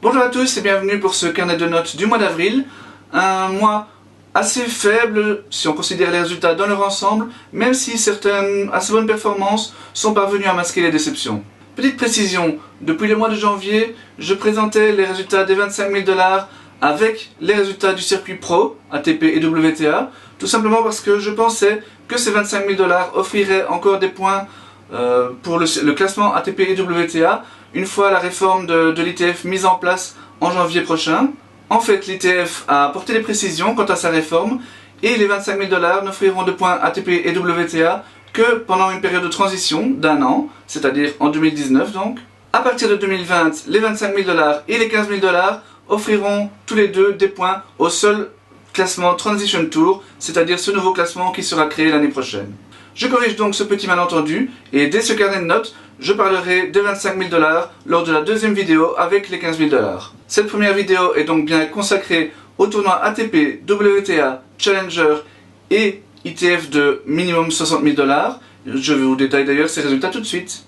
Bonjour à tous et bienvenue pour ce carnet de notes du mois d'avril. Un mois assez faible si on considère les résultats dans leur ensemble, même si certaines assez bonnes performances sont parvenues à masquer les déceptions. Petite précision, depuis le mois de janvier, je présentais les résultats des 25 000 $, avec les résultats du circuit pro, ATP et WTA, tout simplement parce que je pensais que ces 25 000 $ offriraient encore des points pour le classement ATP et WTA, une fois la réforme de l'ITF mise en place en janvier prochain. En fait, l'ITF a apporté des précisions quant à sa réforme, et les 25 000 $ n'offriront de points ATP et WTA que pendant une période de transition d'un an, c'est-à-dire en 2019 donc. À partir de 2020, les 25 000 $ et les 15 000 $ offriront tous les deux des points au seul classement Transition Tour, c'est-à-dire ce nouveau classement qui sera créé l'année prochaine. Je corrige donc ce petit malentendu, et dès ce carnet de notes, je parlerai des 25 000 $ lors de la deuxième vidéo avec les 15 000 $. Cette première vidéo est donc bien consacrée au tournoi ATP, WTA, Challenger et ITF de minimum 60 000 $. Je vous détaille d'ailleurs ces résultats tout de suite.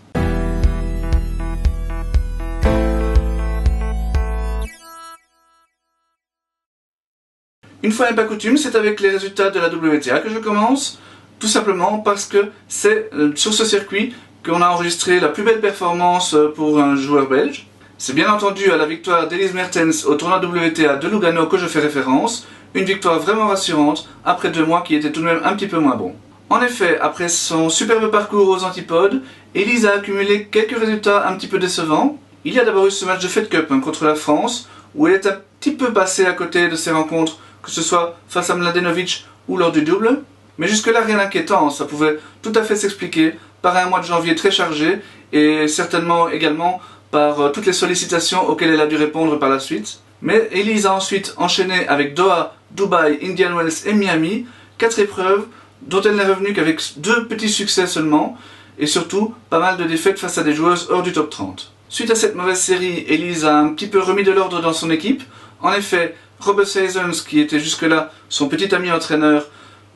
Une fois n'est pas coutume, c'est avec les résultats de la WTA que je commence, tout simplement parce que c'est sur ce circuit qu'on a enregistré la plus belle performance pour un joueur belge. C'est bien entendu à la victoire d'Elise Mertens au tournoi WTA de Lugano que je fais référence, une victoire vraiment rassurante après 2 mois qui étaient tout de même un petit peu moins bons. En effet, après son superbe parcours aux antipodes, Elise a accumulé quelques résultats un petit peu décevants. Il y a d'abord eu ce match de Fed Cup contre la France, où elle est un petit peu passée à côté de ses rencontres, que ce soit face à Mladenovic ou lors du double. Mais jusque-là, rien d'inquiétant, ça pouvait tout à fait s'expliquer par un mois de janvier très chargé et certainement également par toutes les sollicitations auxquelles elle a dû répondre par la suite. Mais Elise a ensuite enchaîné avec Doha, Dubaï, Indian Wells et Miami, 4 épreuves dont elle n'est revenue qu'avec 2 petits succès seulement et surtout pas mal de défaites face à des joueuses hors du top 30. Suite à cette mauvaise série, Elise a un petit peu remis de l'ordre dans son équipe. En effet, Robert Seisons, qui était jusque-là son petit ami entraîneur,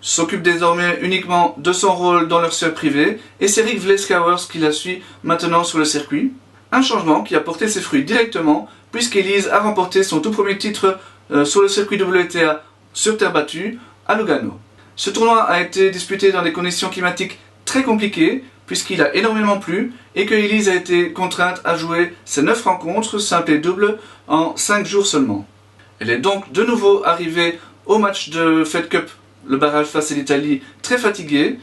s'occupe désormais uniquement de son rôle dans leur sphère privée, et c'est Rick Vleeskouwers qui la suit maintenant sur le circuit. Un changement qui a porté ses fruits directement, puisqu'Elise a remporté son tout premier titre sur le circuit WTA sur terre battue, à Lugano. Ce tournoi a été disputé dans des conditions climatiques très compliquées, puisqu'il a énormément plu, et que Elise a été contrainte à jouer ses 9 rencontres, simple et double, en 5 jours seulement. Elle est donc de nouveau arrivée au match de Fed Cup, le barrage face à l'Italie, très fatiguée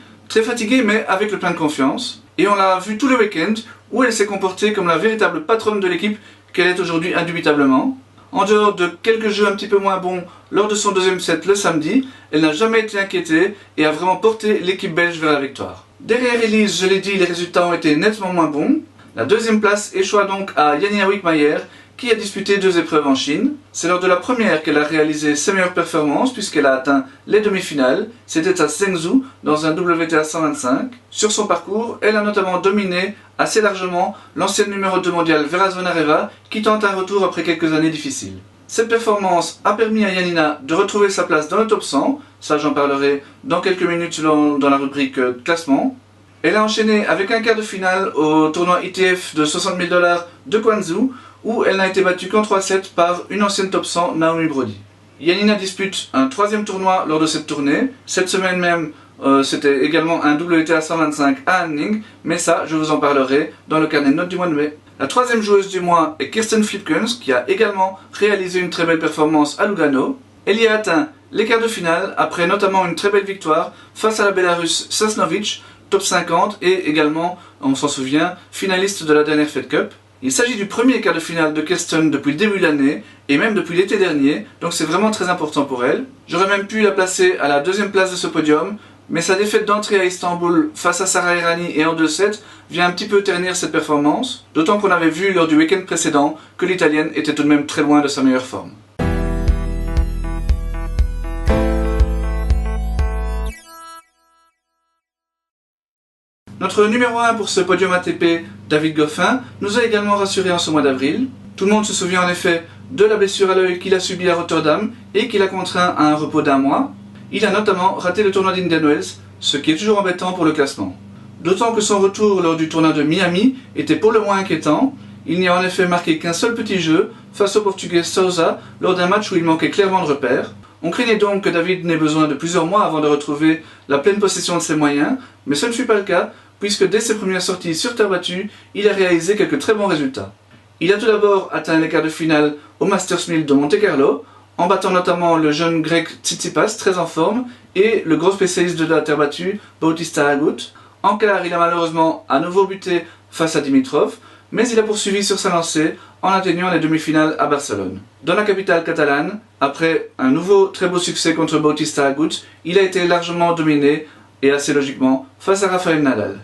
mais avec le plein de confiance. Et on l'a vu tout le week-end où elle s'est comportée comme la véritable patronne de l'équipe qu'elle est aujourd'hui indubitablement. En dehors de quelques jeux un petit peu moins bons lors de son deuxième set le samedi, elle n'a jamais été inquiétée et a vraiment porté l'équipe belge vers la victoire. Derrière Elise, je l'ai dit, les résultats ont été nettement moins bons. La deuxième place échoua donc à Jania Wickmayer, qui a disputé 2 épreuves en Chine. C'est lors de la première qu'elle a réalisé ses meilleures performances puisqu'elle a atteint les demi-finales. C'était à Zhengzhou dans un WTA 125. Sur son parcours, elle a notamment dominé assez largement l'ancienne numéro 2 mondiale Vera Zvonareva qui tente un retour après quelques années difficiles. Cette performance a permis à Yanina de retrouver sa place dans le top 100, ça j'en parlerai dans quelques minutes dans la rubrique classement. Elle a enchaîné avec un quart de finale au tournoi ITF de 60 000 $ de Guangzhou, où elle n'a été battue qu'en 3-7 par une ancienne top 100, Naomi Brody. Yanina dispute un 3e tournoi lors de cette tournée. Cette semaine même, c'était également un WTA 125 à Anning, mais ça, je vous en parlerai dans le carnet de notes du mois de mai. La 3e joueuse du mois est Kirsten Flipkens, qui a également réalisé une très belle performance à Lugano. Elle y a atteint les quarts de finale, après notamment une très belle victoire face à la Bélarusse Sasnovic, top 50, et également, on s'en souvient, finaliste de la dernière Fed Cup. Il s'agit du premier quart de finale de Kirsten depuis le début de l'année, et même depuis l'été dernier, donc c'est vraiment très important pour elle. J'aurais même pu la placer à la 2e place de ce podium, mais sa défaite d'entrée à Istanbul face à Sara Errani et en 2-7 vient un petit peu ternir cette performance, d'autant qu'on avait vu lors du week-end précédent que l'Italienne était tout de même très loin de sa meilleure forme. Notre numéro 1 pour ce podium ATP, David Goffin, nous a également rassurés en ce mois d'avril. Tout le monde se souvient en effet de la blessure à l'œil qu'il a subie à Rotterdam et qui l'a contraint à un repos d'1 mois. Il a notamment raté le tournoi d'Indian Wells, ce qui est toujours embêtant pour le classement. D'autant que son retour lors du tournoi de Miami était pour le moins inquiétant. Il n'y a en effet marqué qu'un seul petit jeu face au Portugais Sousa lors d'un match où il manquait clairement de repères. On craignait donc que David n'ait besoin de plusieurs mois avant de retrouver la pleine possession de ses moyens, mais ce ne fut pas le cas, puisque dès ses premières sorties sur terre battue, il a réalisé quelques très bons résultats. Il a tout d'abord atteint les quarts de finale au Masters 1000 de Monte-Carlo, en battant notamment le jeune grec Tsitsipas, très en forme, et le gros spécialiste de la terre battue, Bautista Agut. En quart, il a malheureusement à nouveau buté face à Dimitrov, mais il a poursuivi sur sa lancée en atteignant les demi-finales à Barcelone. Dans la capitale catalane, après un nouveau très beau succès contre Bautista Agut, il a été largement dominé, et assez logiquement, face à Rafael Nadal.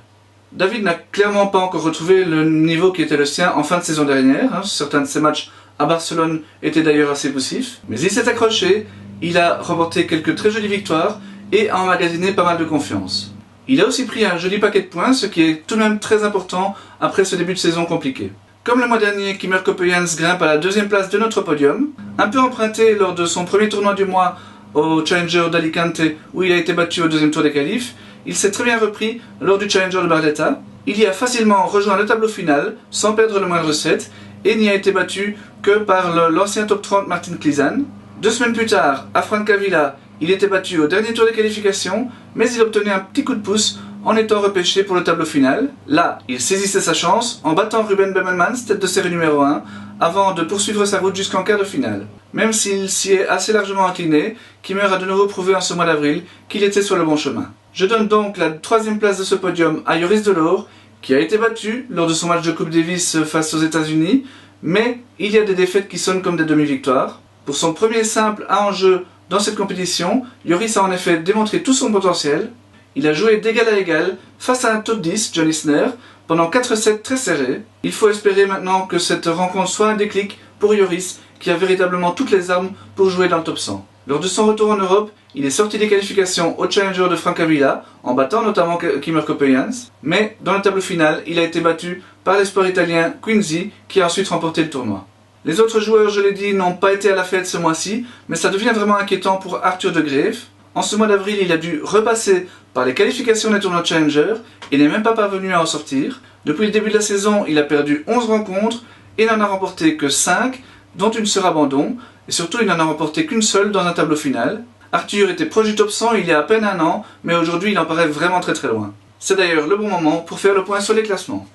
David n'a clairement pas encore retrouvé le niveau qui était le sien en fin de saison dernière. Certains de ses matchs à Barcelone étaient d'ailleurs assez poussifs, mais il s'est accroché, il a remporté quelques très jolies victoires et a emmagasiné pas mal de confiance. Il a aussi pris un joli paquet de points, ce qui est tout de même très important après ce début de saison compliqué. Comme le mois dernier, Kimmer Coppejans grimpe à la deuxième place de notre podium, un peu emprunté lors de son premier tournoi du mois au Challenger d'Alicante où il a été battu au deuxième tour des qualifs. Il s'est très bien repris lors du Challenger de Barletta. Il y a facilement rejoint le tableau final sans perdre le moindre set et n'y a été battu que par l'ancien top 30 Martin Klizan. 2 semaines plus tard, à Francavilla, il était battu au dernier tour des qualifications, mais il obtenait un petit coup de pouce en étant repêché pour le tableau final. Là, il saisissait sa chance en battant Ruben Bemelmans, tête de série numéro 1, avant de poursuivre sa route jusqu'en quart de finale. Même s'il s'y est assez largement incliné, Kimmer a de nouveau prouvé en ce mois d'avril qu'il était sur le bon chemin. Je donne donc la troisième place de ce podium à Joris Delor, qui a été battu lors de son match de Coupe Davis face aux États-Unis, mais il y a des défaites qui sonnent comme des demi-victoires. Pour son premier simple à enjeu dans cette compétition, Joris a en effet démontré tout son potentiel. Il a joué d'égal à égal face à un top 10, John Isner, pendant 4 sets très serrés. Il faut espérer maintenant que cette rencontre soit un déclic pour Joris, qui a véritablement toutes les armes pour jouer dans le top 100. Lors de son retour en Europe, il est sorti des qualifications au Challenger de Francavilla, en battant notamment Kimmer Coppejans, mais dans le tableau final, il a été battu par l'espoir italien Quincy, qui a ensuite remporté le tournoi. Les autres joueurs, je l'ai dit, n'ont pas été à la fête ce mois-ci, mais ça devient vraiment inquiétant pour Arthur de Greef. En ce mois d'avril, il a dû repasser par les qualifications des tournois Challenger et n'est même pas parvenu à en sortir. Depuis le début de la saison, il a perdu 11 rencontres et n'en a remporté que 5, dont une sur abandon, et surtout il n'en a remporté qu'une seule dans un tableau final. Arthur était proche du top 100 il y a à peine un an, mais aujourd'hui il en paraît vraiment très très loin. C'est d'ailleurs le bon moment pour faire le point sur les classements.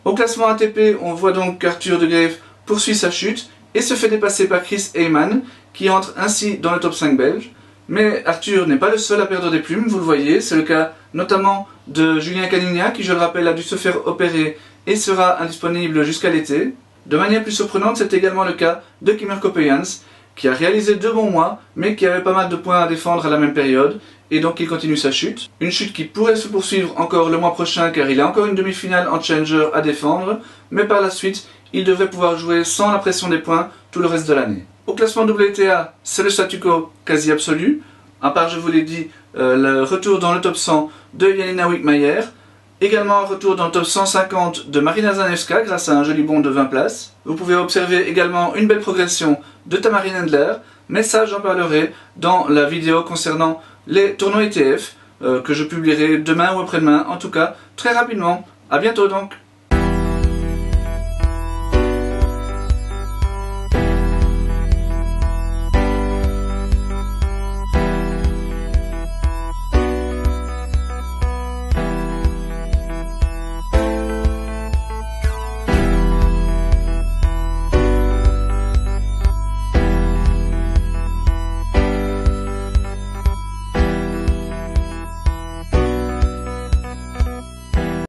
Au classement ATP, on voit donc qu'Arthur de Greef poursuit sa chute et se fait dépasser par Chris Heyman, qui entre ainsi dans le top 5 belge. Mais Arthur n'est pas le seul à perdre des plumes, vous le voyez, c'est le cas notamment de Julien Canigna, qui je le rappelle a dû se faire opérer et sera indisponible jusqu'à l'été. De manière plus surprenante, c'est également le cas de Kimmer Coppejans, qui a réalisé 2 bons mois, mais qui avait pas mal de points à défendre à la même période, et donc il continue sa chute. Une chute qui pourrait se poursuivre encore le mois prochain, car il a encore une demi-finale en Challenger à défendre, mais par la suite, il devrait pouvoir jouer sans la pression des points tout le reste de l'année. Au classement WTA, c'est le statu quo quasi absolu, à part, je vous l'ai dit, le retour dans le top 100 de Jelena Wickmayer, également un retour dans le top 150 de Marina Zanevska grâce à un joli bond de 20 places. Vous pouvez observer également une belle progression de Tamarin Endler, mais ça j'en parlerai dans la vidéo concernant les tournois ETF que je publierai demain ou après-demain, en tout cas très rapidement. A bientôt donc.